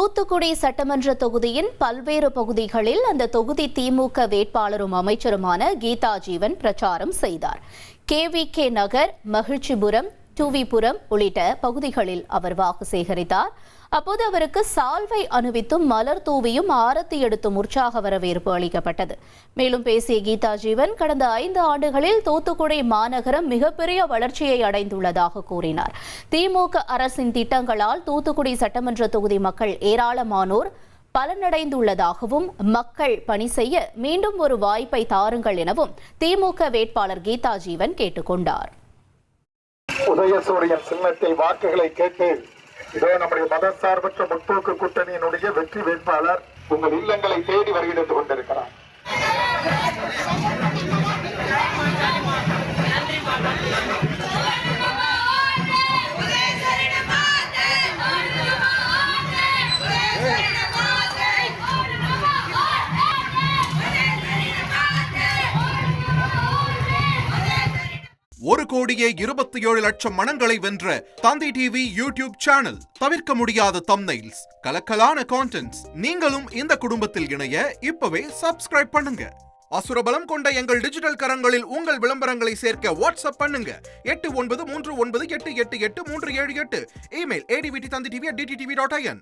தூத்துக்குடி சட்டமன்ற தொகுதியின் பல்வேறு பகுதிகளில் அந்த தொகுதி திமுக வேட்பாளரும் அமைச்சருமான கீதா ஜீவன் பிரச்சாரம் செய்தார். KVK நகர், மகிழ்ச்சிபுரம், டூவிபுரம் உள்ளிட்ட பகுதிகளில் அவர் வாக்கு சேகரித்தார். அப்போது அவருக்கு சால்வை அணிவித்தும் மலர் தூவியும் ஆரத்தி எடுத்தும் உற்சாக வரவேற்பு அளிக்கப்பட்டது. மேலும் பேசிய கீதா ஜீவன், கடந்த 5 ஆண்டுகளில் தூத்துக்குடி மாநகரம் மிகப்பெரிய வளர்ச்சியை அடைந்துள்ளதாக கூறினார். திமுக அரசின் திட்டங்களால் தூத்துக்குடி சட்டமன்ற தொகுதி மக்கள் ஏராளமானோர் பலனடைந்துள்ளதாகவும், மக்கள் பணி செய்ய மீண்டும் ஒரு வாய்ப்பை தாருங்கள் எனவும் திமுக வேட்பாளர் கீதா ஜீவன் கேட்டுக்கொண்டார். உதயசூரியன் சின்னத்தில் வாக்குகளை கேட்டு இதோ நம்முடைய மதசார்பற்ற முற்போக்கு கூட்டணியினுடைய வெற்றி வேட்பாளர் உங்கள் இல்லங்களை தேடி வருகிறது கொண்டிருக்கிறார். ஒரு கோடியே 27 லட்சம் மனங்களை வென்ற தந்தி டிவி யூடியூப் சேனல். தவிர்க்க முடியாத தம்ப்நெயில்ஸ், கலக்கலான கான்டென்ட்ஸ். நீங்களும் இந்த குடும்பத்தில் இணைய இப்பவே சப்ஸ்கிரைப் பண்ணுங்க. அசுரபலம் கொண்ட எங்கள் டிஜிட்டல் கரங்களில் உங்கள் விளம்பரங்களை சேர்க்க வாட்ஸ்அப் பண்ணுங்க. 8939888378. Email advtthanditv@dttv.in.